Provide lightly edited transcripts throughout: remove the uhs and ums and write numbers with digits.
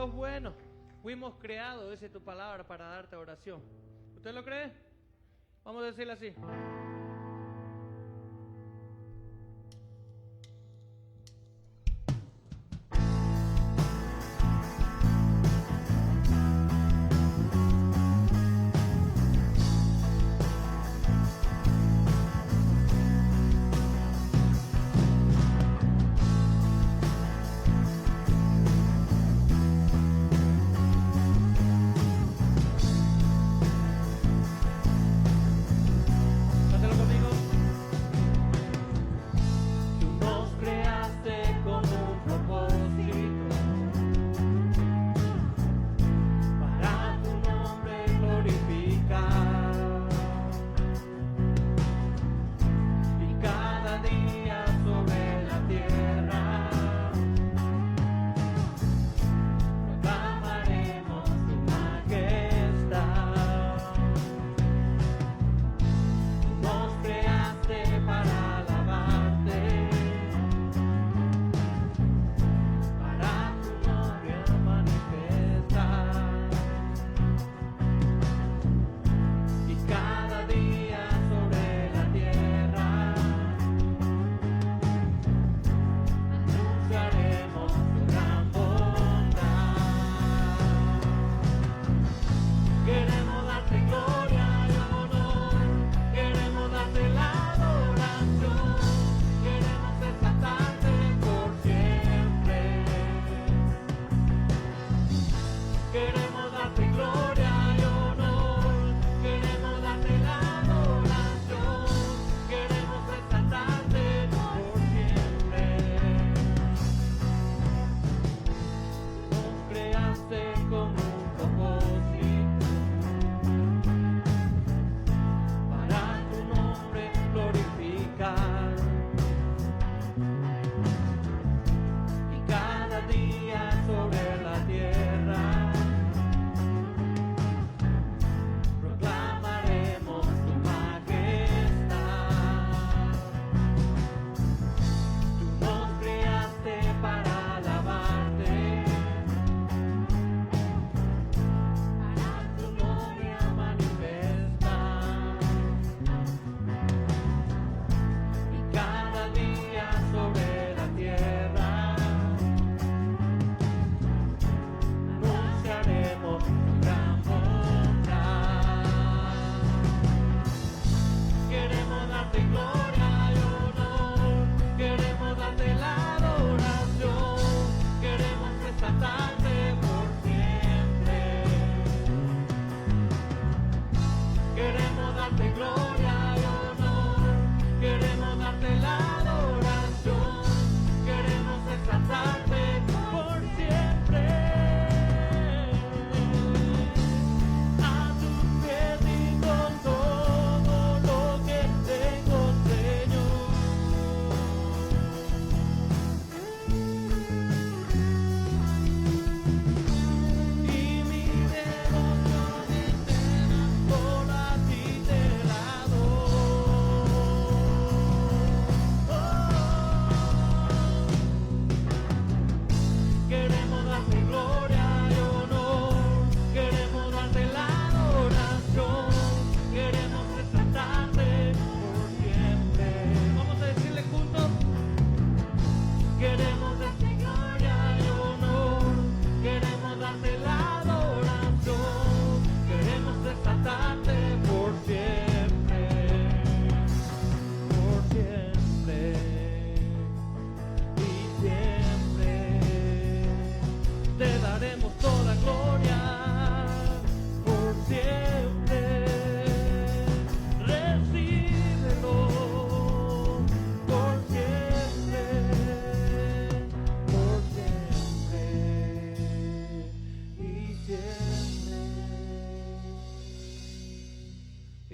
sos bueno. Fuimos creados, dice tu palabra, para darte oración. ¿Usted lo cree? Vamos a decirle así.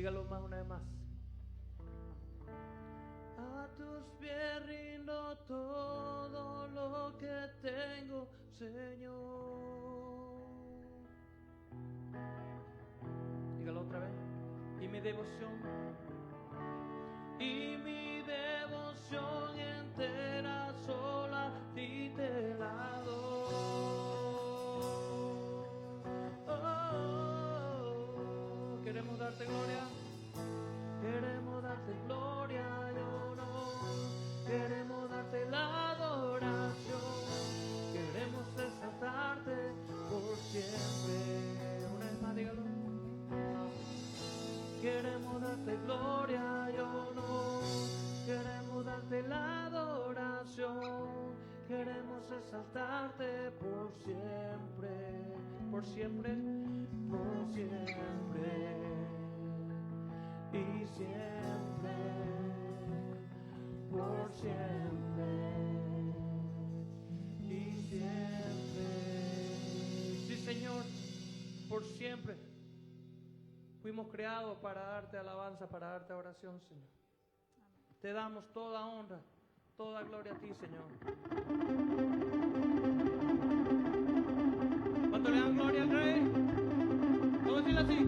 Dígalo más una vez más. A tus pies rindo todo lo que tengo, Señor. Dígalo otra vez. Y mi devoción. Y mi devoción entera sola a ti te la doy. exaltarte por siempre, por siempre, por siempre y siempre, por siempre y siempre. Sí, Señor, por siempre. Fuimos creados para darte alabanza, para darte oración, Señor. Te damos toda honra, toda gloria a ti, Señor. ¿Cuánto le dan gloria al Rey? ¿Cómo decirlo así?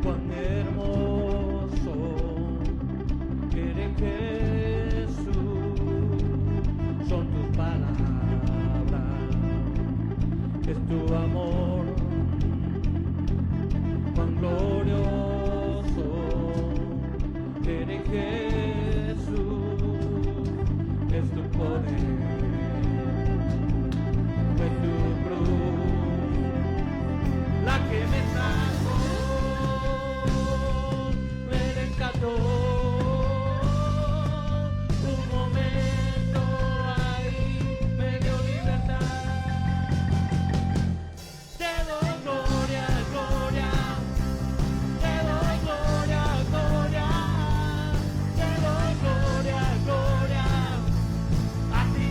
Cuán hermoso eres, Jesús, son tus palabras, es tu amor, cuán glorioso eres, Jesús, es tu poder, es tu cruz, la que me salvó, me rescató. Un momento ahí me dio libertad. Te doy gloria, gloria, te doy gloria, gloria, te doy gloria, gloria, a ti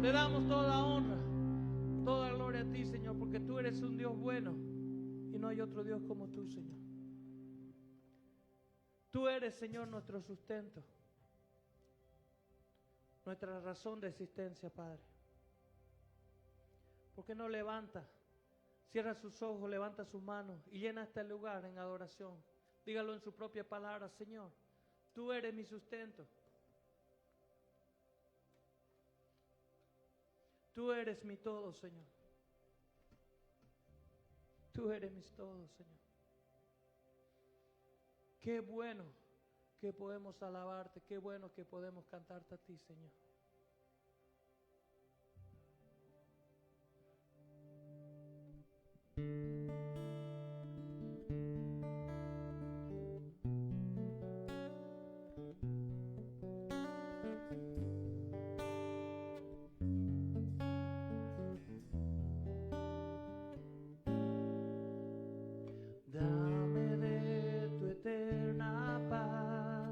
Te damos toda honra, toda gloria a ti, Señor, porque tú eres un Dios bueno y no hay otro Dios como tú, Señor. Tú eres, Señor, nuestro sustento, nuestra razón de existencia, Padre. ¿Por qué no levanta, cierra sus ojos, levanta sus manos y llena este lugar en adoración? Dígalo en su propia palabra: Señor, tú eres mi sustento. Tú eres mi todo, Señor. Tú eres mi todo, Señor. Qué bueno que podemos alabarte, qué bueno que podemos cantarte a ti, Señor. Dame de tu eterna paz,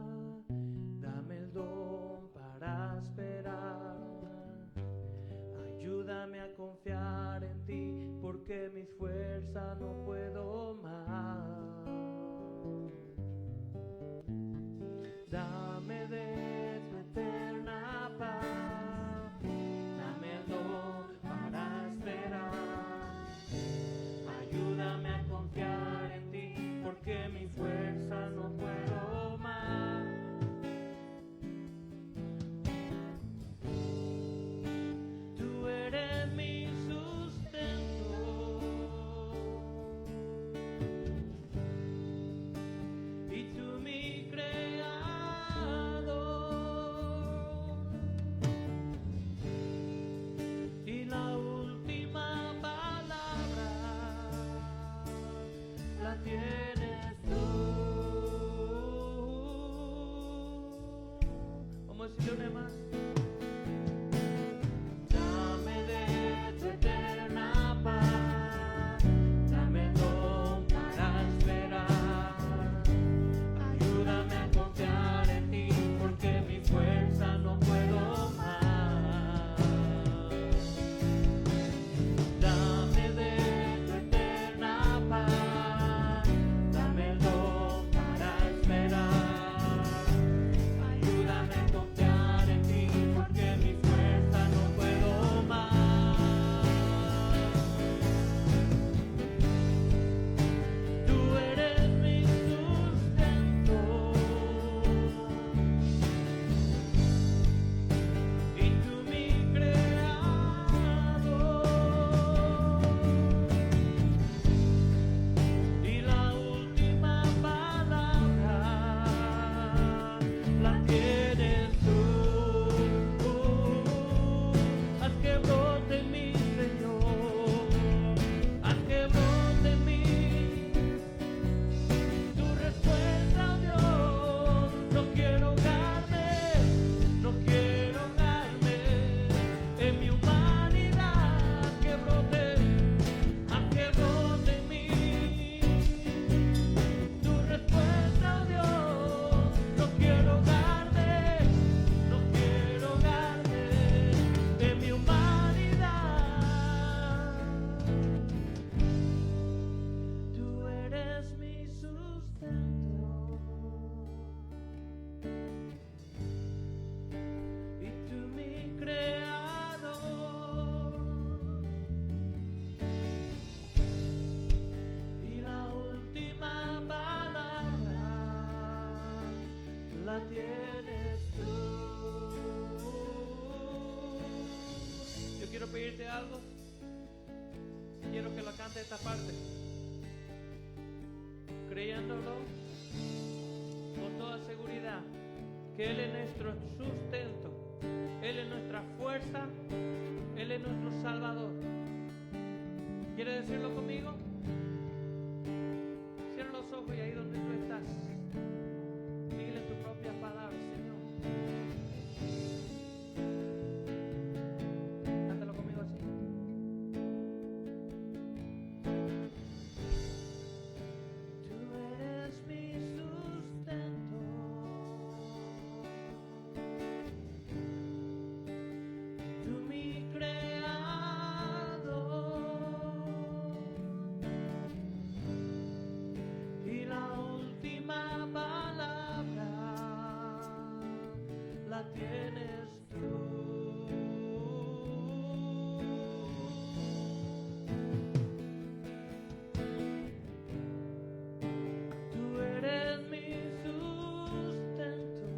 dame el don para esperar. Ayúdame a confiar en ti, porque mis fuerzas no puedo más. Dame de tu eterna paz, dame el don para esperar. Ayúdame a confiar en ti, porque mi fuerza no puedo más. Tú eres mi sustento y tú mi creador, y la última palabra la tienes tú. Vamos a decirle una más. Dame de tu eterna paz, dame el don para esperar. Ayúdame a confiar en ti, porque mi fuerza no puedo más. Dame de tu eterna paz, dame el don para esperar. Ayúdame a confiar en ti, porque mi fuerza no puedo más. Tú eres mi sustento y tú mi creador, y la última palabra la tienes tú. Haz que brote en mí, Señor, haz que brote en mí tu respuesta, oh Dios. No quiero ahogarme, no quiero ahogarme en mi humanidad. Haz que brote en mí tu respuesta, oh Dios. No quiero ahogarme, no quiero ahogarme en mi humanidad. Tú eres mi sustento y tú mi creador, y la última palabra la tienes tú. Yo quiero pedirte algo. Quiero que lo cante esta parte, creyéndolo con toda seguridad, que Él es nuestro sustento, Él es nuestra fuerza, Él es nuestro Salvador. ¿Quieres decirlo conmigo? Cierra los ojos y ahí donde tú estás, dile tus propias palabras: Señor. Cántalo conmigo así. Tú eres mi sustento y tú mi la tienes tú. Tú eres mi sustento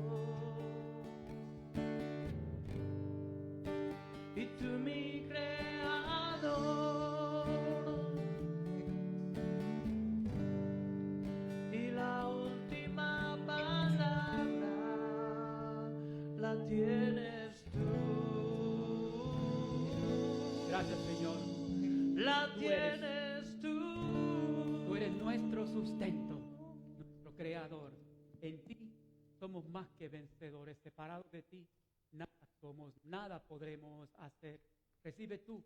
y tú mi creador, y la última palabra la tienes tú. Gracias, Señor. La Tú eres. tienes tú. Tú eres nuestro sustento, nuestro creador. En ti somos más que vencedores. Separados de ti, nada somos, nada podremos hacer. Recibe tú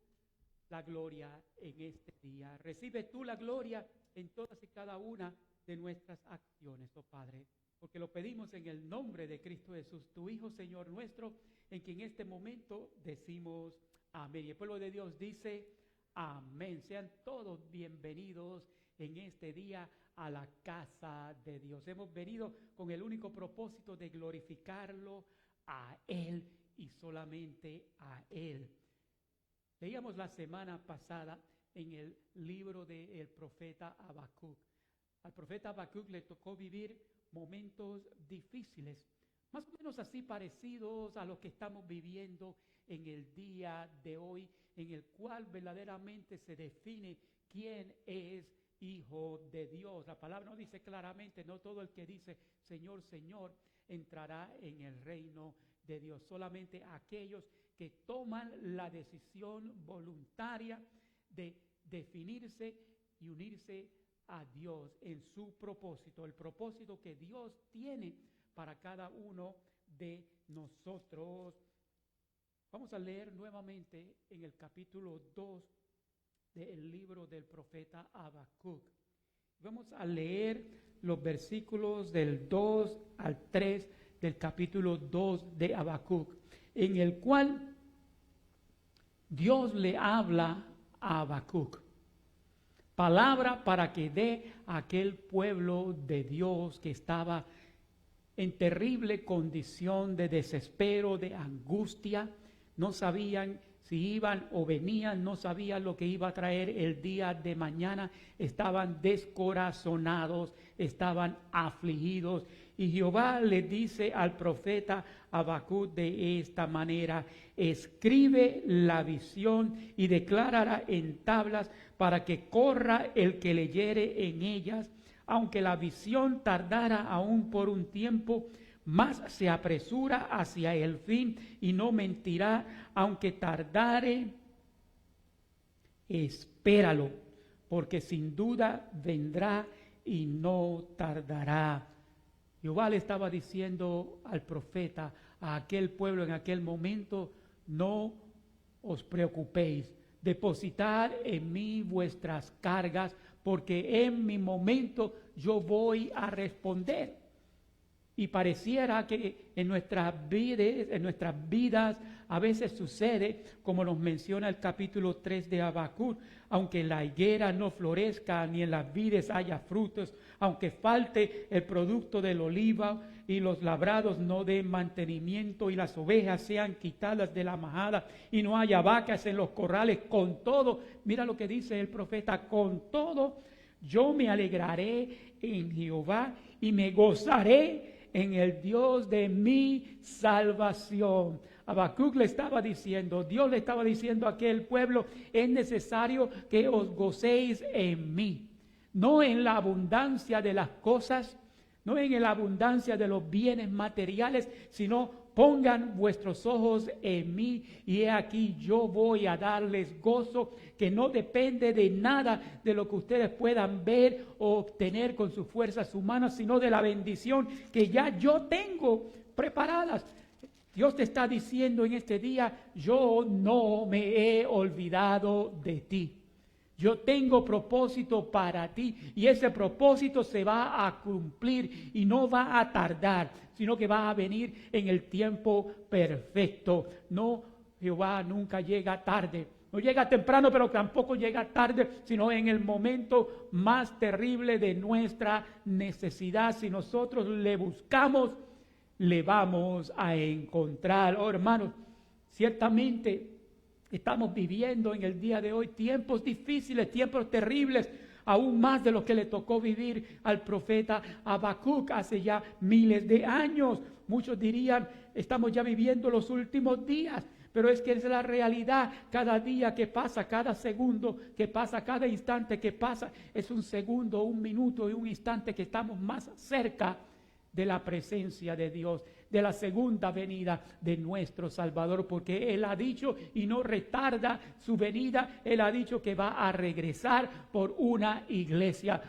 la gloria en este día. Recibe tú la gloria en todas y cada una de nuestras acciones, oh Padre. Porque lo pedimos en el nombre de Cristo Jesús, tu Hijo, Señor nuestro, en quien en este momento decimos amén. Y el pueblo de Dios dice amén. Sean todos bienvenidos en este día a la casa de Dios. Hemos venido con el único propósito de glorificarlo a Él y solamente a Él. Leíamos la semana pasada en el libro del profeta Habacuc. Al profeta Habacuc le tocó vivir momentos difíciles, más o menos así parecidos a los que estamos viviendo en el día de hoy, en el cual verdaderamente se define quién es hijo de Dios. La palabra nos dice claramente, no todo el que dice Señor, Señor, entrará en el reino de Dios. Solamente aquellos que toman la decisión voluntaria de definirse y unirse a Dios en su propósito, el propósito que Dios tiene para cada uno de nosotros. Vamos a leer nuevamente en el capítulo 2 del libro del profeta Habacuc. Vamos a leer los versículos del 2 al 3 del capítulo 2 de Habacuc, en el cual Dios le habla a Habacuc. Palabra para que dé a aquel pueblo de Dios que estaba en terrible condición de desespero, de angustia. No sabían si iban o venían, no sabían lo que iba a traer el día de mañana. Estaban descorazonados, estaban afligidos. Y Jehová le dice al profeta Habacuc de esta manera: escribe la visión y declárala en tablas para que corra el que leyere en ellas. Aunque la visión tardara aún por un tiempo, más se apresura hacia el fin y no mentirá. Aunque tardare, espéralo, porque sin duda vendrá y no tardará. Jehová le estaba diciendo al profeta, a aquel pueblo en aquel momento: no os preocupéis, depositad en mí vuestras cargas, porque en mi momento yo voy a responder. Y pareciera que en nuestras vidas a veces sucede, como nos menciona el capítulo 3 de Habacuc: aunque la higuera no florezca, ni en las vides haya frutos, aunque falte el producto del olivo y los labrados no den mantenimiento y las ovejas sean quitadas de la majada y no haya vacas en los corrales, con todo, mira lo que dice el profeta: con todo yo me alegraré en Jehová y me gozaré en el Dios de mi salvación. Habacuc le estaba diciendo, Dios le estaba diciendo a aquel pueblo: es necesario que os gocéis en mí, no en la abundancia de las cosas, no en la abundancia de los bienes materiales, sino pongan vuestros ojos en mí, y he aquí yo voy a darles gozo que no depende de nada de lo que ustedes puedan ver o obtener con sus fuerzas humanas, sino de la bendición que ya yo tengo preparadas. Dios te está diciendo en este día: yo no me he olvidado de ti. Yo tengo propósito para ti, y ese propósito se va a cumplir y no va a tardar, sino que va a venir en el tiempo perfecto. No, Jehová nunca llega tarde. No llega temprano, pero tampoco llega tarde, sino en el momento más terrible de nuestra necesidad. Si nosotros le buscamos, le vamos a encontrar. Oh, hermanos, ciertamente estamos viviendo en el día de hoy tiempos difíciles, tiempos terribles, aún más de lo que le tocó vivir al profeta Habacuc hace ya miles de años. Muchos dirían, estamos ya viviendo los últimos días, pero es que es la realidad. Cada día que pasa, cada segundo que pasa, cada instante que pasa, es un segundo, un minuto y un instante que estamos más cerca de la presencia de Dios, de la segunda venida de nuestro Salvador, porque Él ha dicho y no retarda su venida. Él ha dicho que va a regresar por una iglesia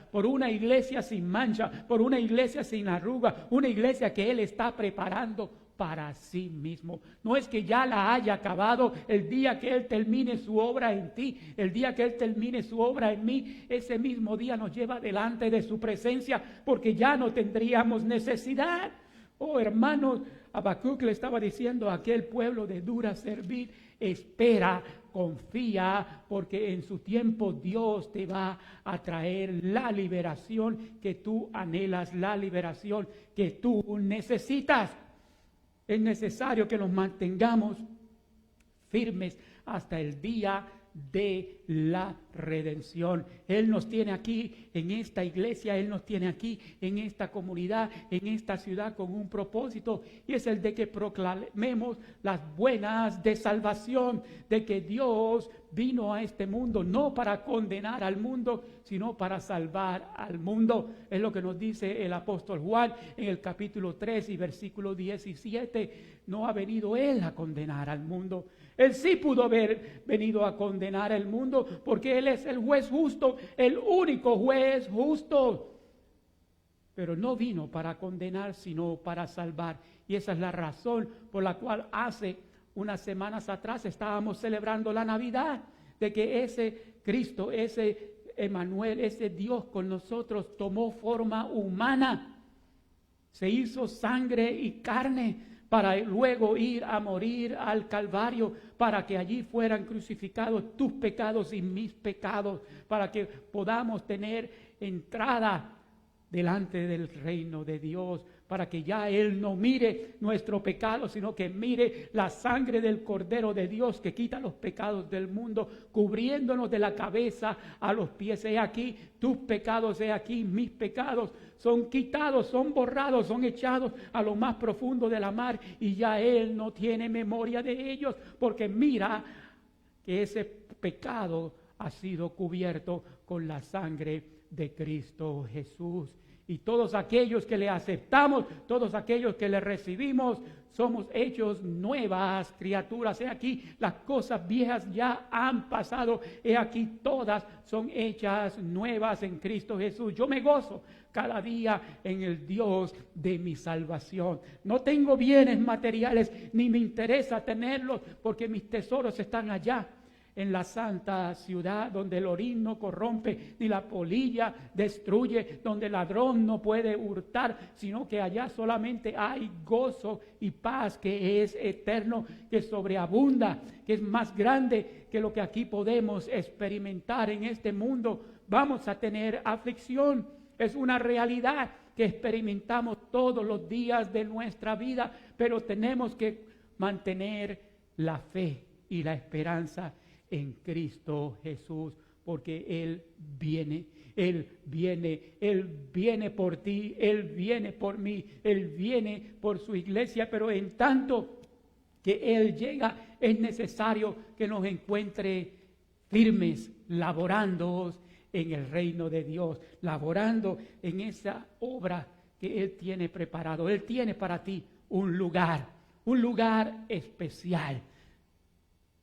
sin mancha, por una iglesia sin arruga, una iglesia que Él está preparando para sí mismo. No es que ya la haya acabado. El día que Él termine su obra en ti, el día que Él termine su obra en mí, ese mismo día nos lleva delante de su presencia, porque ya no tendríamos necesidad. Oh, hermanos, Habacuc le estaba diciendo a aquel pueblo de dura servir: espera, confía, porque en su tiempo Dios te va a traer la liberación que tú anhelas, la liberación que tú necesitas. Es necesario que nos mantengamos firmes hasta el día de la redención. Él nos tiene aquí en esta iglesia, Él nos tiene aquí en esta comunidad, en esta ciudad, con un propósito, y es el de que proclamemos las buenas de salvación, de que Dios vino a este mundo no para condenar al mundo, sino para salvar al mundo. Es lo que nos dice el apóstol Juan en el capítulo 3 y versículo 17. No ha venido Él a condenar al mundo. Él sí pudo haber venido a condenar al mundo, porque Él es el juez justo, el único juez justo. Pero no vino para condenar, sino para salvar. Y esa es la razón por la cual hace unas semanas atrás estábamos celebrando la Navidad, de que ese Cristo, ese Emmanuel, ese Dios con nosotros tomó forma humana, se hizo sangre y carne, para luego ir a morir al Calvario, para que allí fueran crucificados tus pecados y mis pecados, para que podamos tener entrada delante del reino de Dios, para que ya Él no mire nuestro pecado, sino que mire la sangre del Cordero de Dios que quita los pecados del mundo, cubriéndonos de la cabeza a los pies. He aquí tus pecados, he aquí mis pecados, son quitados, son borrados, son echados a lo más profundo de la mar, y ya Él no tiene memoria de ellos, porque mira que ese pecado ha sido cubierto con la sangre de Cristo Jesús. Y todos aquellos que le aceptamos, todos aquellos que le recibimos, somos hechos nuevas criaturas. He aquí, las cosas viejas ya han pasado. He aquí, todas son hechas nuevas en Cristo Jesús. Yo me gozo cada día en el Dios de mi salvación. No tengo bienes materiales, ni me interesa tenerlos, porque mis tesoros están allá, en la santa ciudad, donde el orín no corrompe, ni la polilla destruye, donde el ladrón no puede hurtar, sino que allá solamente hay gozo y paz que es eterno, que sobreabunda, que es más grande que lo que aquí podemos experimentar en este mundo. Vamos a tener aflicción, es una realidad que experimentamos todos los días de nuestra vida, pero tenemos que mantener la fe y la esperanza en Cristo Jesús, porque Él viene por ti, Él viene por mí, Él viene por su iglesia. Pero en tanto que Él llega, es necesario que nos encuentre firmes, laborando en el reino de Dios, laborando en esa obra que Él tiene preparado. Él tiene para ti un lugar especial.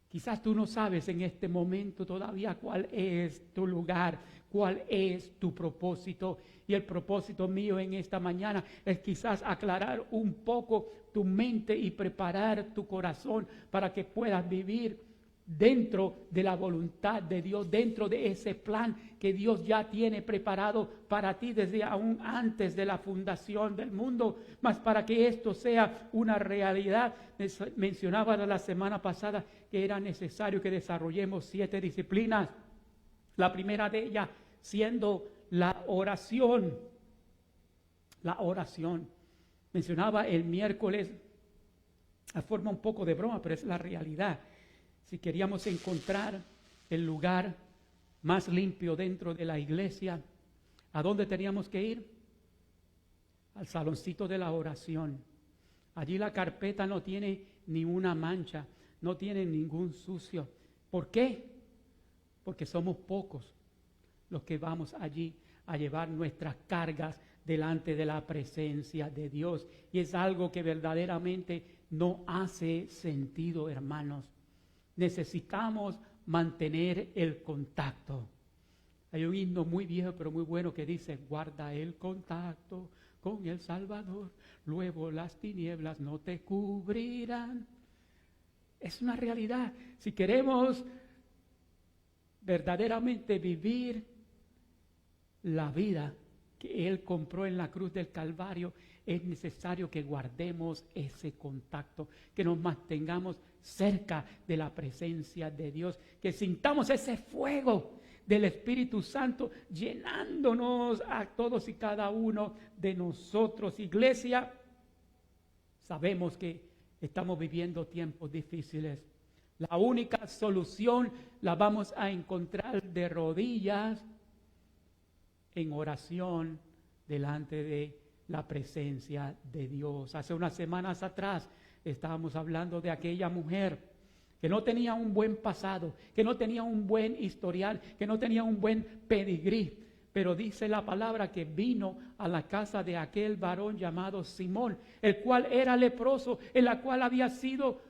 Quizás tú no sabes en este momento todavía cuál es tu lugar, cuál es tu propósito. Y el propósito mío en esta mañana es quizás aclarar un poco tu mente y preparar tu corazón para que puedas vivir dentro de la voluntad de Dios, dentro de ese plan que Dios ya tiene preparado para ti desde aún antes de la fundación del mundo. Mas para que esto sea una realidad, mencionaba la semana pasada que era necesario que desarrollemos 7 disciplinas. La primera de ellas siendo la oración. La oración. Mencionaba el miércoles, a forma un poco de broma, pero es la realidad. Si queríamos encontrar el lugar más limpio dentro de la iglesia, ¿a dónde teníamos que ir? Al saloncito de la oración. Allí la carpeta no tiene ni una mancha, no tiene ningún sucio. ¿Por qué? Porque somos pocos los que vamos allí a llevar nuestras cargas delante de la presencia de Dios. Y es algo que verdaderamente no hace sentido, hermanos. Necesitamos mantener el contacto. Hay un himno muy viejo pero muy bueno que dice: guarda el contacto con el Salvador, luego las tinieblas no te cubrirán. Es una realidad. Si queremos verdaderamente vivir la vida que Él compró en la cruz del Calvario, es necesario que guardemos ese contacto, que nos mantengamos cerca de la presencia de Dios, que sintamos ese fuego del Espíritu Santo llenándonos a todos y cada uno de nosotros. Iglesia, sabemos que estamos viviendo tiempos difíciles. La única solución la vamos a encontrar de rodillas en oración delante de la presencia de Dios. Hace unas semanas atrás estábamos hablando de aquella mujer que no tenía un buen pasado, que no tenía un buen historial, que no tenía un buen pedigrí, pero dice la palabra que vino a la casa de aquel varón llamado Simón, el cual era leproso, en la cual había sido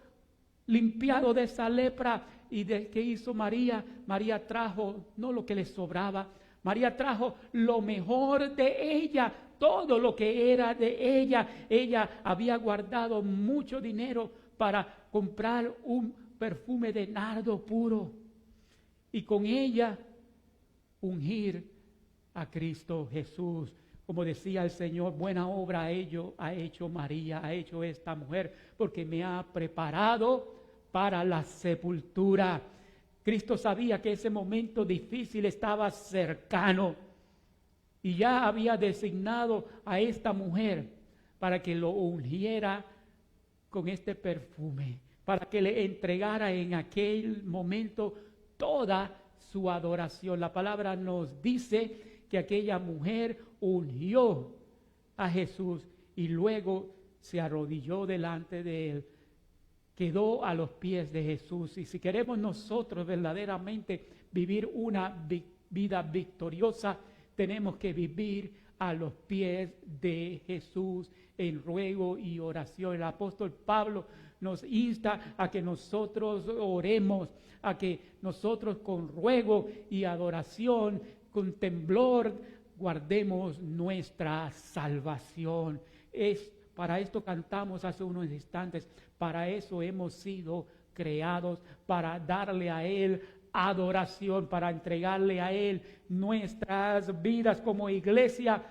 limpiado de esa lepra. ¿Y de qué hizo María? María trajo no lo que le sobraba, María trajo lo mejor de ella, todo lo que era de ella. Ella había guardado mucho dinero para comprar un perfume de nardo puro y con ella ungir a Cristo Jesús. Como decía el Señor, buena obra ha hecho María, ha hecho esta mujer, porque me ha preparado para la sepultura. Cristo sabía que ese momento difícil estaba cercano y ya había designado a esta mujer para que lo ungiera con este perfume, para que le entregara en aquel momento toda su adoración. La palabra nos dice que aquella mujer ungió a Jesús y luego se arrodilló delante de él, quedó a los pies de Jesús. Y si queremos nosotros verdaderamente vivir una vida victoriosa, tenemos que vivir a los pies de Jesús en ruego y oración. El apóstol Pablo nos insta a que nosotros oremos, a que nosotros con ruego y adoración, con temblor, guardemos nuestra salvación. Para esto cantamos hace unos instantes, para eso hemos sido creados, para darle a Él adoración, para entregarle a Él nuestras vidas. Como iglesia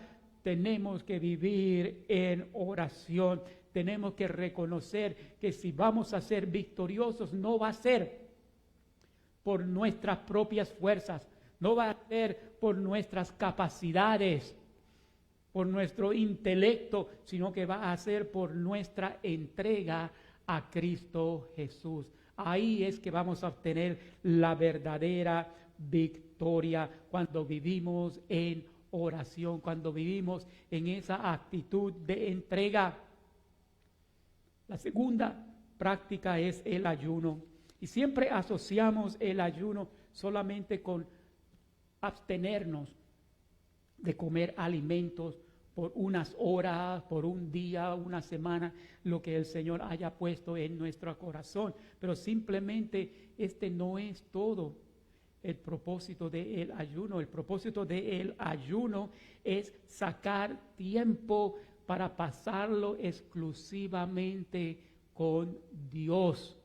tenemos que vivir en oración. Tenemos que reconocer que si vamos a ser victoriosos, no va a ser por nuestras propias fuerzas, no va a ser por nuestras capacidades, por nuestro intelecto, sino que va a ser por nuestra entrega a Cristo Jesús. Ahí es que vamos a obtener la verdadera victoria, cuando vivimos en oración, cuando vivimos en esa actitud de entrega. La segunda práctica es el ayuno. Y siempre asociamos el ayuno solamente con abstenernos de comer alimentos por unas horas, por un día, una semana, lo que el Señor haya puesto en nuestro corazón. Pero simplemente este no es todo el propósito del ayuno. El propósito del ayuno es sacar tiempo para pasarlo exclusivamente con Dios,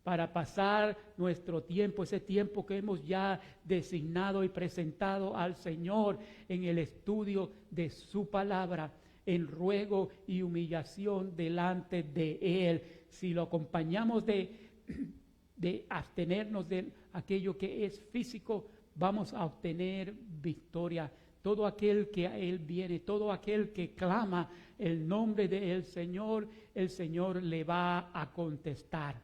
para pasar nuestro tiempo, ese tiempo que hemos ya designado y presentado al Señor en el estudio de su palabra, en ruego y humillación delante de Él. Si lo acompañamos de abstenernos de aquello que es físico, vamos a obtener victoria. Todo aquel que a Él viene, todo aquel que clama el nombre del Señor, el Señor le va a contestar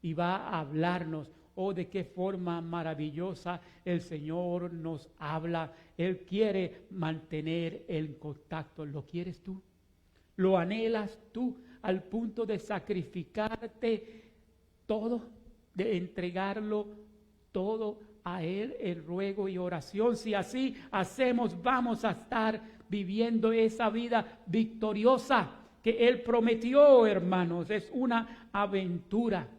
y va a hablarnos. Oh, de qué forma maravillosa el Señor nos habla. Él quiere mantener el contacto. ¿Lo quieres tú? ¿Lo anhelas tú al punto de sacrificarte todo, de entregarlo todo a Él en ruego y oración? Si así hacemos, vamos a estar viviendo esa vida victoriosa que Él prometió, hermanos. Es una aventura.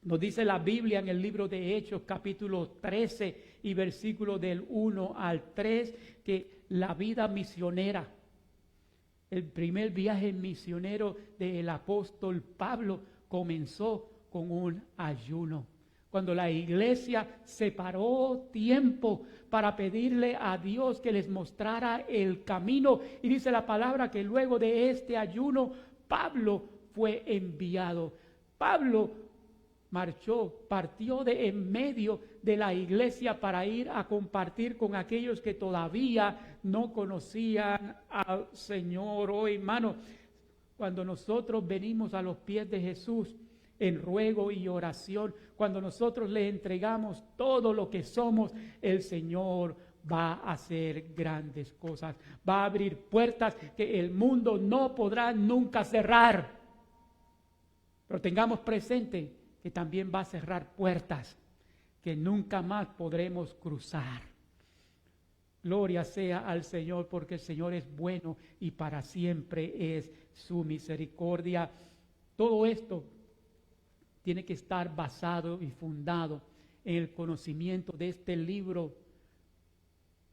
Nos dice la Biblia en el libro de Hechos, capítulo 13 y versículo del 1 al 3, que la vida misionera, el primer viaje misionero del apóstol Pablo comenzó con un ayuno. Cuando la iglesia separó tiempo para pedirle a Dios que les mostrara el camino. Y dice la palabra que luego de este ayuno, Pablo fue enviado. Pablo partió de en medio de la iglesia para ir a compartir con aquellos que todavía no conocían al Señor. Oh, hermano, cuando nosotros venimos a los pies de Jesús en ruego y oración, cuando nosotros le entregamos todo lo que somos, el Señor va a hacer grandes cosas, va a abrir puertas que el mundo no podrá nunca cerrar. Pero tengamos presente que también va a cerrar puertas que nunca más podremos cruzar. Gloria sea al Señor, porque el Señor es bueno y para siempre es su misericordia. Todo esto tiene que estar basado y fundado en el conocimiento de este libro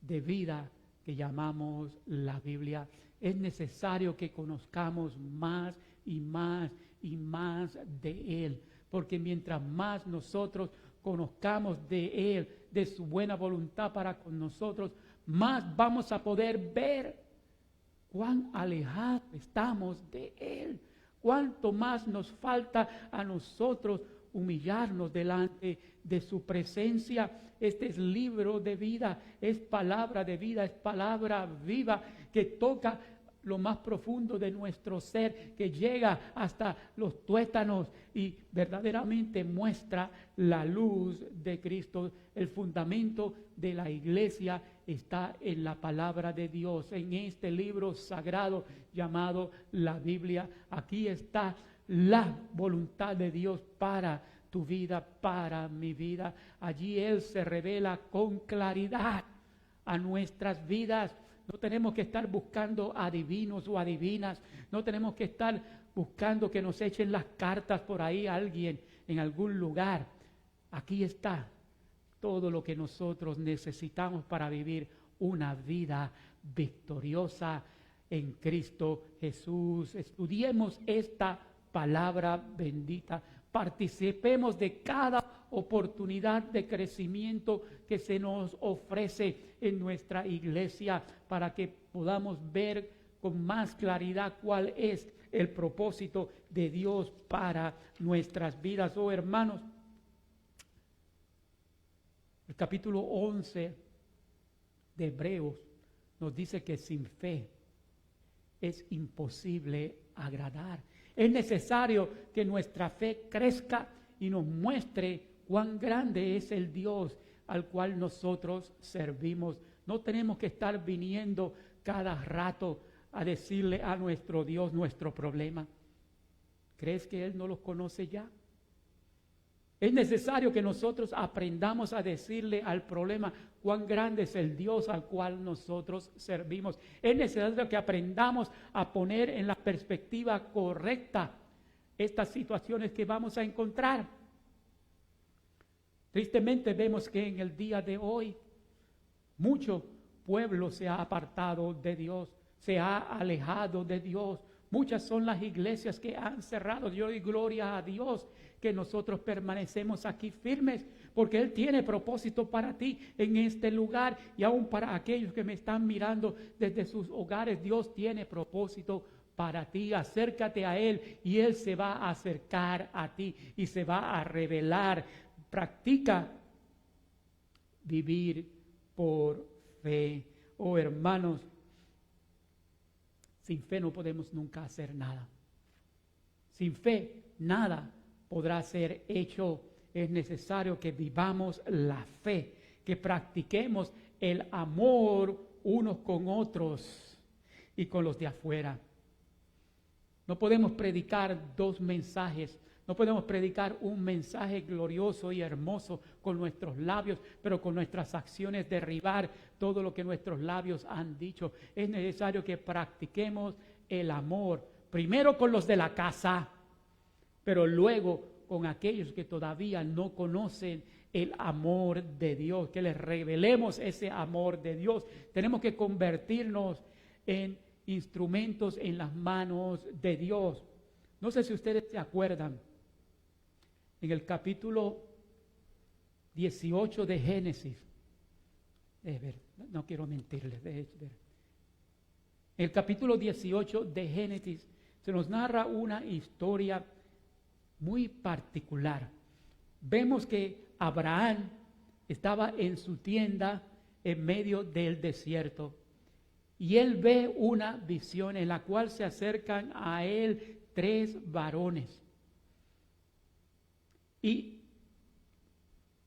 de vida que llamamos la Biblia. Es necesario que conozcamos más y más y más de Él, porque mientras más nosotros conozcamos de Él, de su buena voluntad para con nosotros, más vamos a poder ver cuán alejados estamos de Él, cuánto más nos falta a nosotros humillarnos delante de su presencia. Este es libro de vida, es palabra de vida, es palabra viva que toca lo más profundo de nuestro ser, que llega hasta los tuétanos y verdaderamente muestra la luz de Cristo. El fundamento de la iglesia está en la palabra de Dios, en este libro sagrado llamado la Biblia. Aquí está la voluntad de Dios para tu vida, para mi vida. Allí Él se revela con claridad a nuestras vidas. No tenemos que estar buscando adivinos o adivinas. No tenemos que estar buscando que nos echen las cartas por ahí a alguien en algún lugar. Aquí está todo lo que nosotros necesitamos para vivir una vida victoriosa en Cristo Jesús. Estudiemos esta palabra bendita. Participemos de cada oportunidad de crecimiento que se nos ofrece en nuestra iglesia para que podamos ver con más claridad cuál es el propósito de Dios para nuestras vidas. Oh, hermanos, el capítulo 11 de Hebreos nos dice que sin fe es imposible agradar. Es necesario que nuestra fe crezca y nos muestre cuán grande es el Dios al cual nosotros servimos. No tenemos que estar viniendo cada rato a decirle a nuestro Dios nuestro problema. ¿Crees que Él no los conoce ya? Es necesario que nosotros aprendamos a decirle al problema cuán grande es el Dios al cual nosotros servimos. Es necesario que aprendamos a poner en la perspectiva correcta estas situaciones que vamos a encontrar. Tristemente vemos que en el día de hoy mucho pueblo se ha apartado de Dios, se ha alejado de Dios. Muchas son las iglesias que han cerrado. Yo doy gloria a Dios que nosotros permanecemos aquí firmes, porque Él tiene propósito para ti en este lugar y aún para aquellos que me están mirando desde sus hogares. Dios tiene propósito para ti. Acércate a Él y Él se va a acercar a ti y se va a revelar. Practica vivir por fe. Oh, hermanos, Sin fe no podemos nunca hacer nada. Sin fe nada podrá ser hecho. Es necesario que vivamos la fe, que practiquemos el amor unos con otros y con los de afuera. No podemos predicar dos mensajes. No podemos predicar un mensaje glorioso y hermoso con nuestros labios, pero con nuestras acciones derribar todo lo que nuestros labios han dicho. Es necesario que practiquemos el amor, primero con los de la casa, pero luego con aquellos que todavía no conocen el amor de Dios, que les revelemos ese amor de Dios. Tenemos que convertirnos en instrumentos en las manos de Dios. No sé si ustedes se acuerdan, en el capítulo 18 de Génesis, no quiero mentirles, en el capítulo 18 de Génesis se nos narra una historia muy particular. Vemos que Abraham estaba en su tienda en medio del desierto y él ve una visión en la cual se acercan a él 3 varones. Y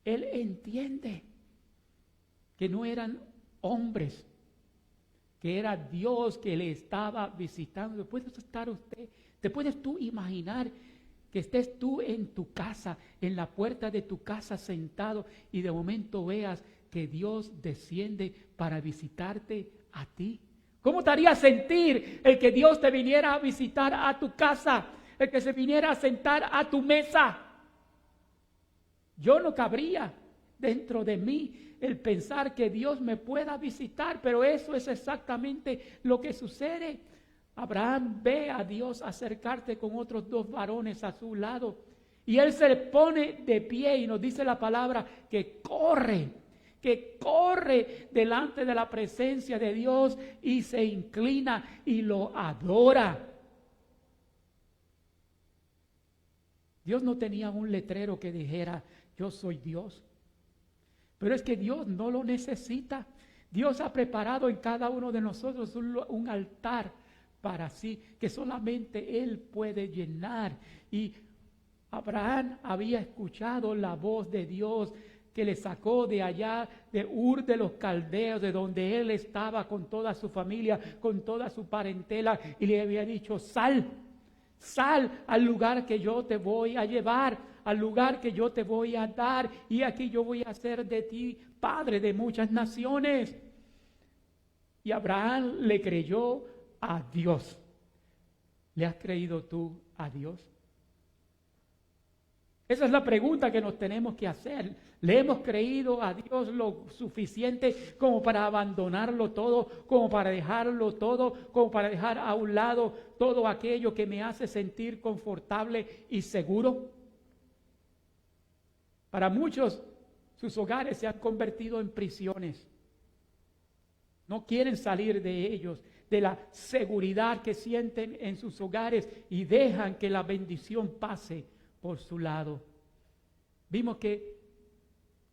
él entiende que no eran hombres, que era Dios que le estaba visitando. ¿Puedes estar usted? ¿Te puedes tú imaginar que estés tú en tu casa, en la puerta de tu casa sentado y de momento veas que Dios desciende para visitarte a ti? ¿Cómo te haría sentir el que Dios te viniera a visitar a tu casa, el que se viniera a sentar a tu mesa? Yo no cabría dentro de mí el pensar que Dios me pueda visitar, pero eso es exactamente lo que sucede. Abraham ve a Dios acercarse con otros 2 varones a su lado y él se pone de pie y nos dice la palabra que corre delante de la presencia de Dios y se inclina y lo adora. Dios no tenía un letrero que dijera: yo soy Dios. Pero es que Dios no lo necesita. Dios ha preparado en cada uno de nosotros un altar para sí, que solamente Él puede llenar. Y Abraham había escuchado la voz de Dios que le sacó de allá, de Ur de los Caldeos, de donde él estaba con toda su familia, con toda su parentela, y le había dicho: sal al lugar que yo te voy a llevar, al lugar que yo te voy a dar, y aquí yo voy a hacer de ti padre de muchas naciones. Y Abraham le creyó a Dios. ¿Le has creído tú a Dios? Esa es la pregunta que nos tenemos que hacer. ¿Le hemos creído a Dios lo suficiente como para abandonarlo todo, como para dejarlo todo, como para dejar a un lado todo aquello que me hace sentir confortable y seguro? Para muchos, sus hogares se han convertido en prisiones. No quieren salir de ellos, de la seguridad que sienten en sus hogares, y dejan que la bendición pase por su lado. Vimos que,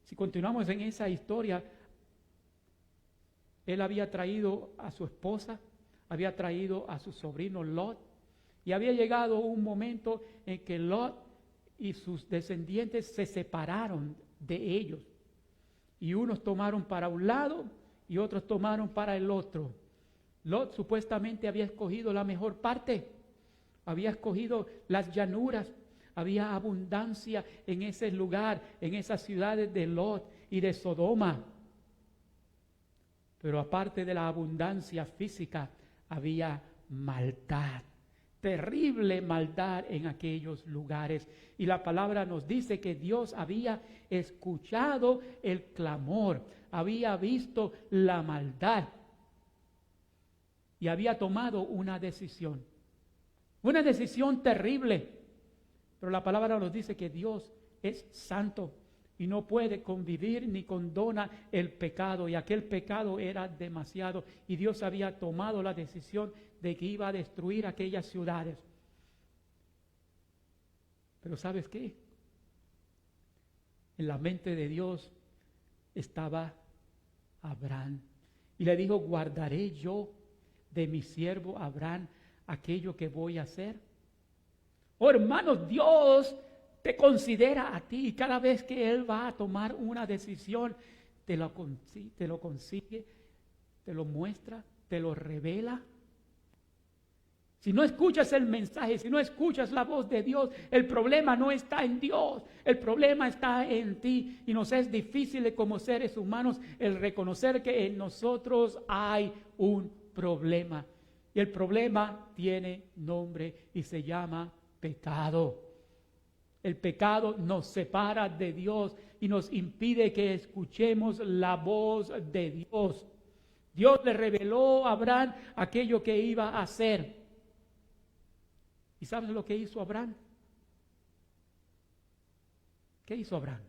si continuamos en esa historia, él había traído a su esposa, había traído a su sobrino Lot, y había llegado un momento en que Lot y sus descendientes se separaron de ellos, y unos tomaron para un lado y otros tomaron para el otro. Lot supuestamente había escogido la mejor parte, había escogido las llanuras, había abundancia en ese lugar, en esas ciudades de Lot y de Sodoma. Pero aparte de la abundancia física, había maldad, terrible maldad en aquellos lugares. Y la palabra nos dice que Dios había escuchado el clamor, había visto la maldad y había tomado una decisión terrible. Pero la palabra nos dice que Dios es santo y no puede convivir ni condona el pecado, y aquel pecado era demasiado, y Dios había tomado la decisión de que iba a destruir aquellas ciudades. Pero ¿sabes qué? En la mente de Dios estaba Abraham, y le dijo: guardaré yo de mi siervo Abraham aquello que voy a hacer? Oh, hermanos, Dios te considera a ti y cada vez que Él va a tomar una decisión, te lo consigue, te lo muestra, te lo revela. Si no escuchas el mensaje, si no escuchas la voz de Dios, el problema no está en Dios, el problema está en ti. Y nos es difícil como seres humanos el reconocer que en nosotros hay un problema. Y el problema tiene nombre y se llama pecado. El pecado nos separa de Dios y nos impide que escuchemos la voz de Dios. Dios le reveló a Abraham aquello que iba a hacer. ¿Y sabes lo que hizo Abraham? ¿Qué hizo Abraham?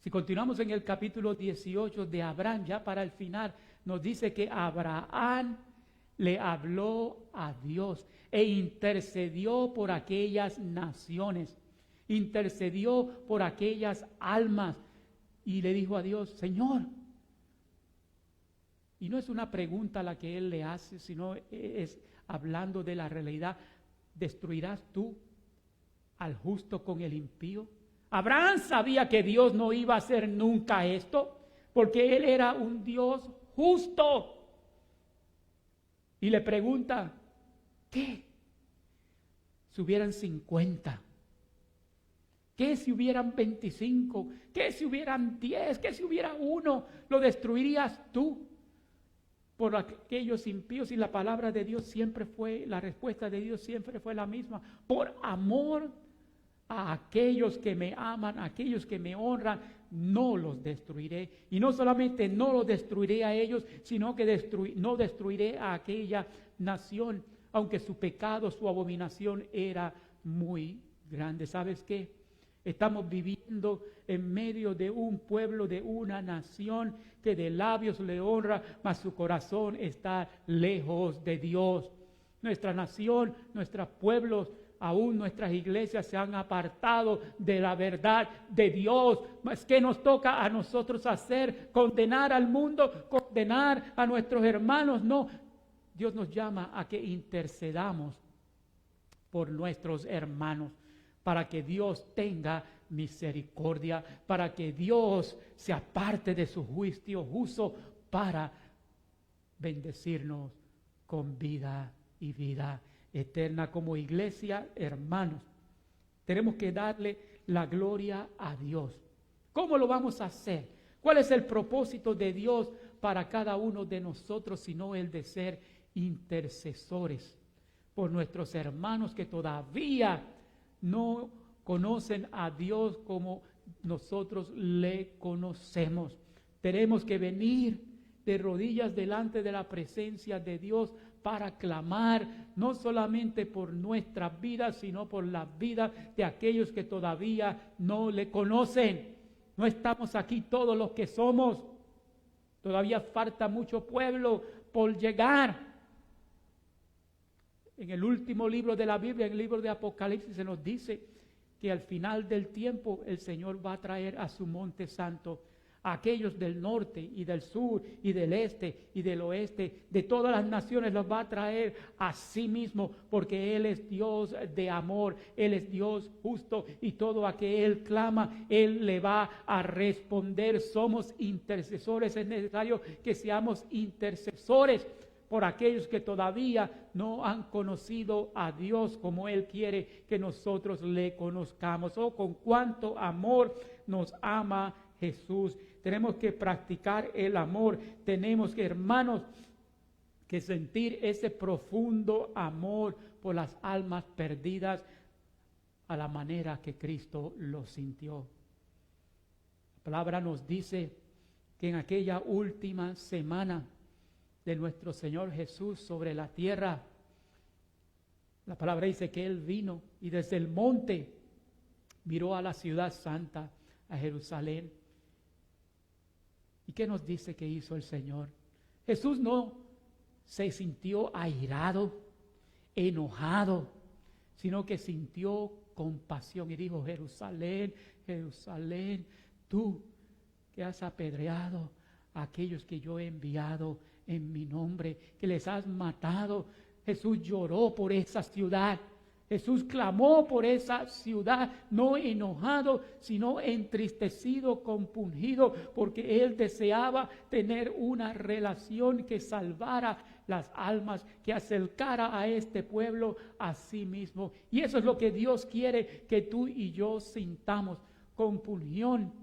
Si continuamos en el capítulo 18 de Abraham, ya para el final, nos dice que Abraham le habló a Dios e intercedió por aquellas naciones, intercedió por aquellas almas y le dijo a Dios, Señor, y no es una pregunta la que él le hace, sino es hablando de la realidad, ¿destruirás tú al justo con el impío? Abraham sabía que Dios no iba a hacer nunca esto, porque él era un Dios justo. Y le pregunta, ¿qué? Si hubieran 50, ¿qué si hubieran 25? ¿Qué si hubieran 10? ¿Qué si hubiera 1? ¿Lo destruirías tú por aquellos impíos? Y la palabra de Dios siempre fue, la respuesta de Dios siempre fue la misma. Por amor a aquellos que me aman, a aquellos que me honran, no los destruiré. Y no solamente no los destruiré a ellos, sino que no destruiré a aquella nación, aunque su pecado, su abominación era muy grande. ¿Sabes qué? Estamos viviendo en medio de un pueblo, de una nación que de labios le honra, mas su corazón está lejos de Dios. Nuestra nación, nuestros pueblos, aún nuestras iglesias se han apartado de la verdad de Dios. ¿Qué nos toca a nosotros hacer? ¿Condenar al mundo? ¿Condenar a nuestros hermanos? No. Dios nos llama a que intercedamos por nuestros hermanos, para que Dios tenga misericordia, para que Dios se aparte de su juicio justo para bendecirnos con vida y vida eterna. Como iglesia, hermanos, tenemos que darle la gloria a Dios. ¿Cómo lo vamos a hacer? ¿Cuál es el propósito de Dios para cada uno de nosotros, sino el de ser intercesores por nuestros hermanos que todavía no conocen a Dios como nosotros le conocemos? Tenemos que venir de rodillas delante de la presencia de Dios para clamar no solamente por nuestras vidas, sino por la vida de aquellos que todavía no le conocen. No estamos aquí todos los que somos. Todavía falta mucho pueblo por llegar. En el último libro de la Biblia, en el libro de Apocalipsis, se nos dice que al final del tiempo el Señor va a traer a su monte santo a aquellos del norte y del sur y del este y del oeste, de todas las naciones los va a traer a sí mismo, porque Él es Dios de amor, Él es Dios justo, y todo a que Él clama, Él le va a responder. Somos intercesores, es necesario que seamos intercesores por aquellos que todavía no han conocido a Dios como Él quiere que nosotros le conozcamos. Oh, con cuánto amor nos ama Jesús. Tenemos que practicar el amor. Tenemos que, hermanos, que sentir ese profundo amor por las almas perdidas a la manera que Cristo lo sintió. La palabra nos dice que en aquella última semana de nuestro Señor Jesús sobre la tierra, la palabra dice que Él vino y desde el monte miró a la ciudad santa, a Jerusalén. ¿Y qué nos dice que hizo el Señor? Jesús no se sintió airado, enojado, sino que sintió compasión y dijo: Jerusalén, Jerusalén, tú que has apedreado a aquellos que yo he enviado en mi nombre, que les has matado. Jesús lloró por esa ciudad. Jesús clamó por esa ciudad, no enojado, sino entristecido, compungido, porque Él deseaba tener una relación que salvara las almas, que acercara a este pueblo a sí mismo. Y eso es lo que Dios quiere que tú y yo sintamos: compunción,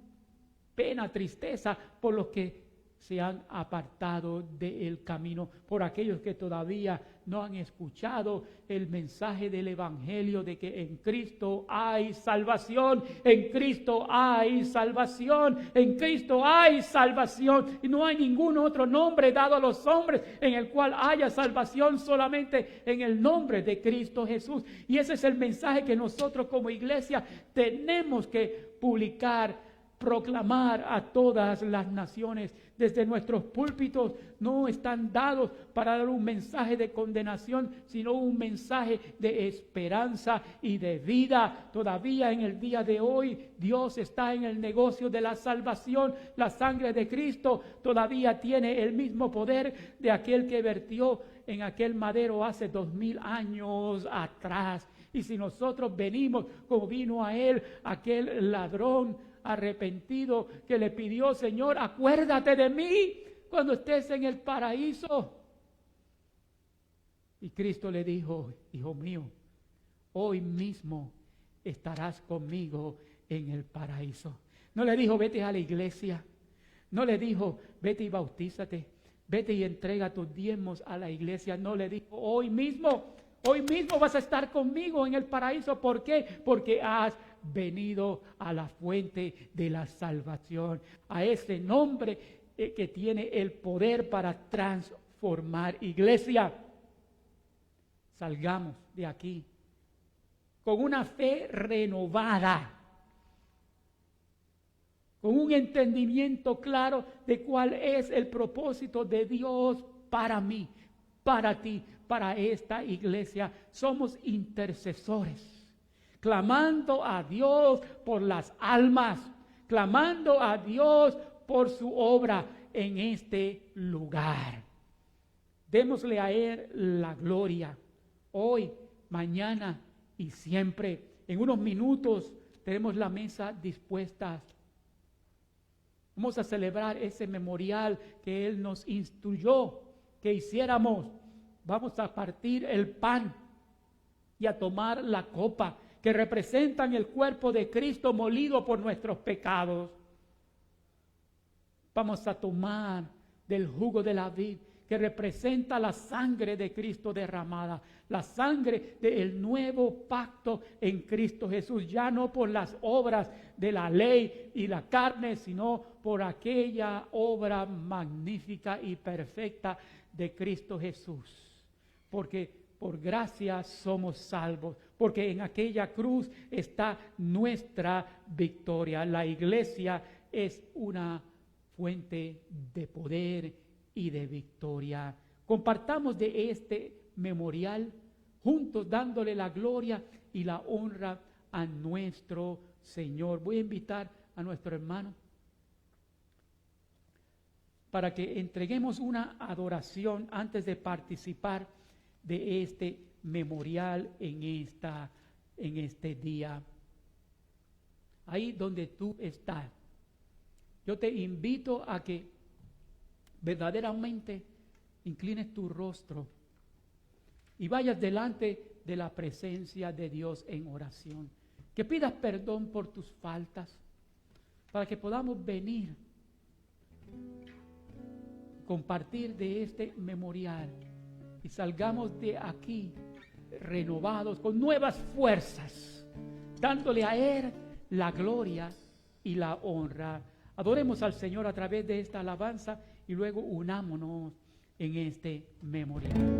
pena, tristeza por los que se han apartado del camino, por aquellos que todavía no han escuchado el mensaje del Evangelio de que en Cristo hay salvación, en Cristo hay salvación, en Cristo hay salvación, y no hay ningún otro nombre dado a los hombres en el cual haya salvación, solamente en el nombre de Cristo Jesús. Y ese es el mensaje que nosotros como iglesia tenemos que publicar, proclamar a todas las naciones. Desde nuestros púlpitos no están dados para dar un mensaje de condenación, sino un mensaje de esperanza y de vida. Todavía en el día de hoy Dios está en el negocio de la salvación. La sangre de Cristo todavía tiene el mismo poder de aquel que vertió en aquel madero hace 2000 años atrás. Y si nosotros venimos como vino a Él aquel ladrón arrepentido que le pidió: Señor, acuérdate de mí cuando estés en el paraíso. Y Cristo le dijo: hijo mío, hoy mismo estarás conmigo en el paraíso. No le dijo: vete a la iglesia. No le dijo: vete y bautízate. Vete y entrega tus diezmos a la iglesia. No le dijo: hoy mismo vas a estar conmigo en el paraíso. ¿Por qué? Porque has venido a la fuente de la salvación, a ese nombre que tiene el poder para transformar. Iglesia, salgamos de aquí con una fe renovada, con un entendimiento claro de cuál es el propósito de Dios para mí, para ti, para esta iglesia. Somos intercesores, clamando a Dios por las almas, clamando a Dios por su obra en este lugar. Démosle a Él la gloria, hoy, mañana y siempre. En unos minutos tenemos la mesa dispuesta. Vamos a celebrar ese memorial que Él nos instruyó que hiciéramos. Vamos a partir el pan y a tomar la copa, que representan el cuerpo de Cristo molido por nuestros pecados. Vamos a tomar del jugo de la vid, que representa la sangre de Cristo derramada, la sangre del nuevo pacto en Cristo Jesús, ya no por las obras de la ley y la carne, sino por aquella obra magnífica y perfecta de Cristo Jesús. Porque por gracia somos salvos, porque en aquella cruz está nuestra victoria. La iglesia es una fuente de poder y de victoria. Compartamos de este memorial juntos, dándole la gloria y la honra a nuestro Señor. Voy a invitar a nuestro hermano para que entreguemos una adoración antes de participar de este memorial en este día. Ahí donde tú estás, yo te invito a que verdaderamente inclines tu rostro y vayas delante de la presencia de Dios en oración. Que pidas perdón por tus faltas, para que podamos venir, compartir de este memorial y salgamos de aquí renovados, con nuevas fuerzas, dándole a Él la gloria y la honra. Adoremos al Señor a través de esta alabanza y luego unámonos en este memorial.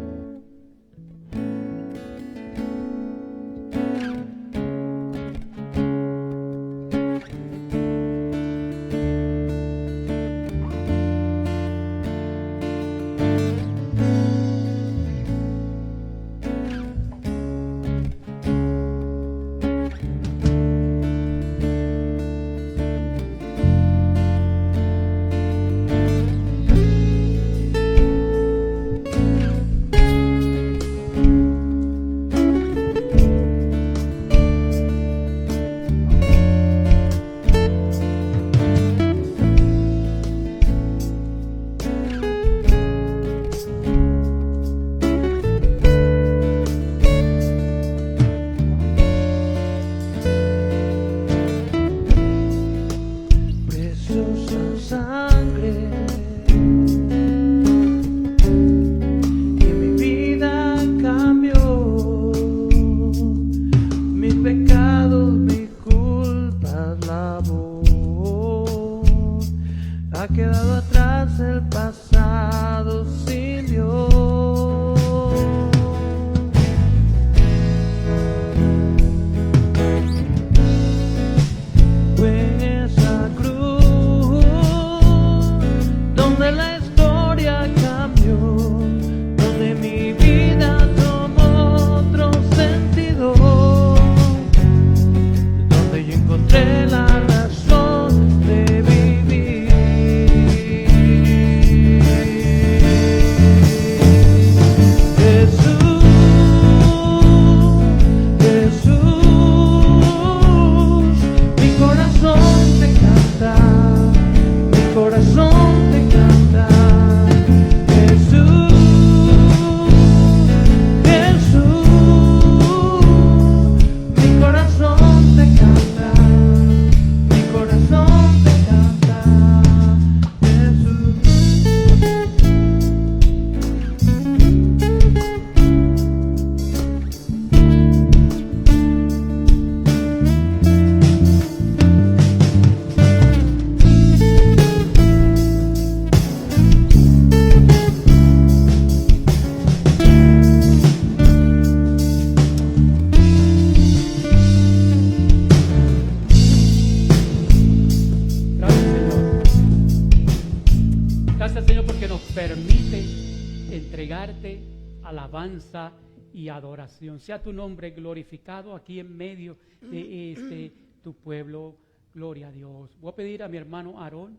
alabanza y adoración. Sea tu nombre glorificado aquí en medio de tu pueblo. Gloria a Dios. Voy a pedir a mi hermano Aarón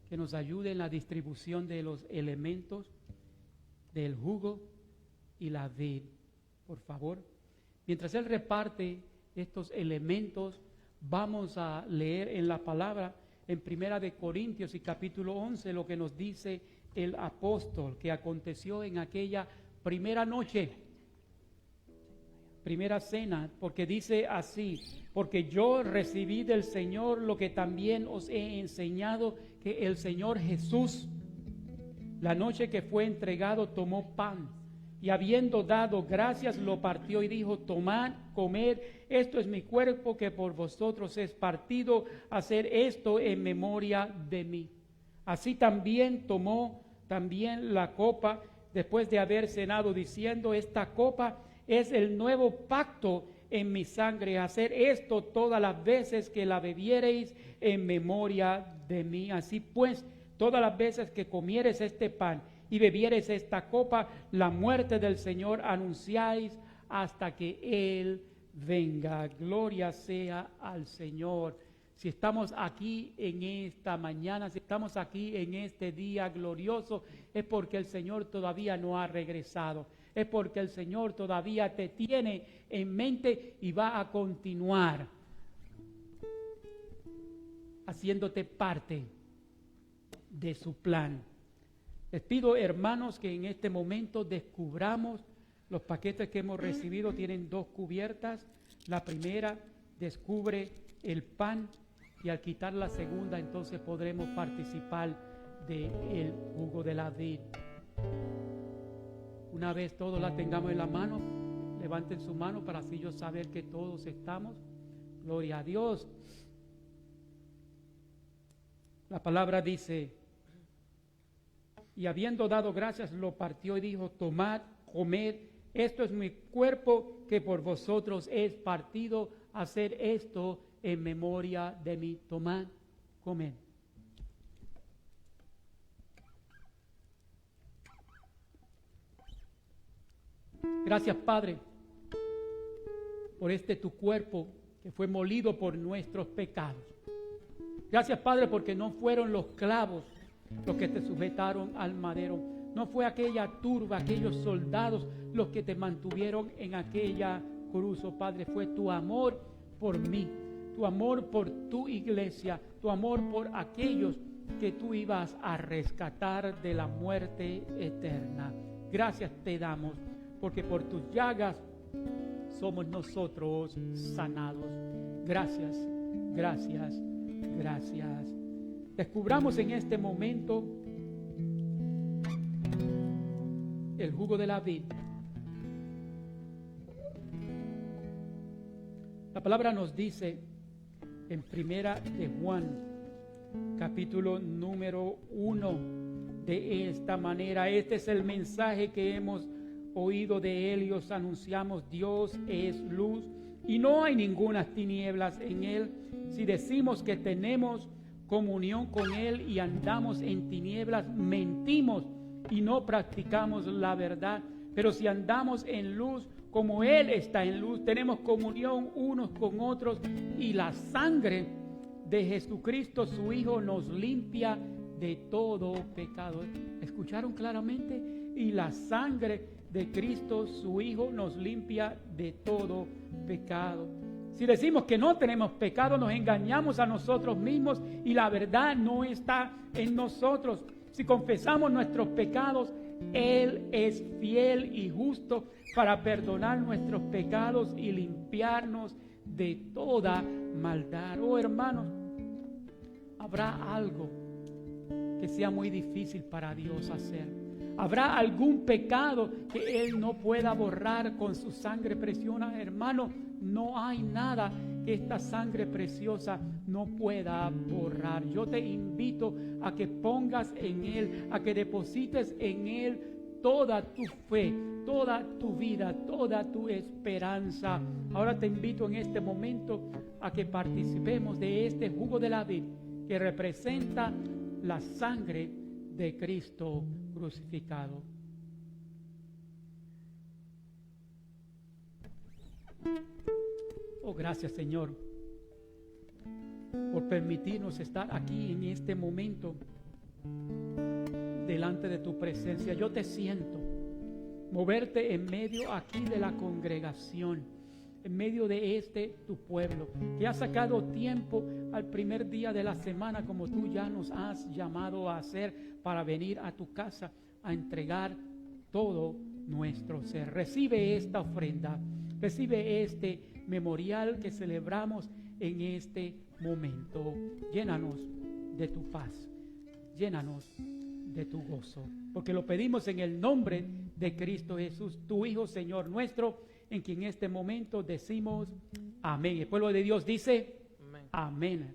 que nos ayude en la distribución de los elementos del jugo y la vid, por favor. Mientras él reparte estos elementos, vamos a leer en la palabra en Primera de Corintios y capítulo 11 lo que nos dice el apóstol que aconteció en aquella primera noche, primera cena, porque dice así: porque yo recibí del Señor lo que también os he enseñado, que el Señor Jesús, la noche que fue entregado, tomó pan, y habiendo dado gracias, lo partió y dijo: tomad, comed, esto es mi cuerpo que por vosotros es partido, hacer esto en memoria de mí. Así también tomó también la copa después de haber cenado, diciendo: esta copa es el nuevo pacto en mi sangre, hacer esto todas las veces que la bebiereis en memoria de mí. Así pues, todas las veces que comieres este pan y bebieres esta copa, la muerte del Señor anunciáis hasta que Él venga. Gloria sea al Señor. Si estamos aquí en esta mañana, si estamos aquí en este día glorioso, es porque el Señor todavía no ha regresado. Es porque el Señor todavía te tiene en mente y va a continuar haciéndote parte de su plan. Les pido, hermanos, que en este momento descubramos los paquetes que hemos recibido. Tienen 2 cubiertas. La primera descubre el pan y al quitar la segunda, entonces podremos participar del jugo de la vid. Una vez todos la tengamos en la mano, levanten su mano para así yo saber que todos estamos. Gloria a Dios. La palabra dice: y habiendo dado gracias, lo partió y dijo: tomad, comed, esto es mi cuerpo que por vosotros es partido, hacer esto en memoria de mí. Tomad, comed. Gracias, Padre, por este tu cuerpo que fue molido por nuestros pecados. Gracias, Padre, porque no fueron los clavos los que te sujetaron al madero. No fue aquella turba, aquellos soldados los que te mantuvieron en aquella cruz, oh Padre. Fue tu amor por mí, tu amor por tu iglesia, tu amor por aquellos que tú ibas a rescatar de la muerte eterna. Gracias te damos, porque por tus llagas somos nosotros sanados. Gracias, gracias, gracias. Descubramos en este momento el jugo de la vid. La palabra nos dice en Primera de Juan, capítulo número 1, de esta manera: este es el mensaje que hemos oído de él y os anunciamos: Dios es luz y no hay ninguna tinieblas en él. Si decimos que tenemos comunión con él y andamos en tinieblas, mentimos y no practicamos la verdad. Pero si andamos en luz, como él está en luz, tenemos comunión unos con otros, y la sangre de Jesucristo, su Hijo, nos limpia de todo pecado. ¿Escucharon claramente? Y la sangre de Cristo, su Hijo, nos limpia de todo pecado. Si decimos que no tenemos pecado, nos engañamos a nosotros mismos y la verdad no está en nosotros. Si confesamos nuestros pecados, Él es fiel y justo para perdonar nuestros pecados y limpiarnos de toda maldad. Oh, hermanos, habrá algo que sea muy difícil para Dios hacer. Habrá algún pecado que Él no pueda borrar con su sangre preciosa. Hermano, no hay nada que esta sangre preciosa no pueda borrar. Yo te invito a que pongas en Él, a que deposites en Él toda tu fe, toda tu vida, toda tu esperanza. Ahora te invito en este momento a que participemos de este jugo de la vid que representa la sangre de Cristo crucificado. Oh, gracias, Señor, por permitirnos estar aquí en este momento delante de tu presencia. Yo te siento moverte en medio aquí de la congregación, en medio de tu pueblo, que ha sacado tiempo al primer día de la semana, como tú ya nos has llamado a hacer, para venir a tu casa a entregar todo nuestro ser. Recibe esta ofrenda, recibe este memorial que celebramos en este momento. Llénanos de tu paz, llénanos de tu gozo, porque lo pedimos en el nombre de Cristo Jesús, tu Hijo, Señor nuestro, en quien en este momento decimos amén. El pueblo de Dios dice amén.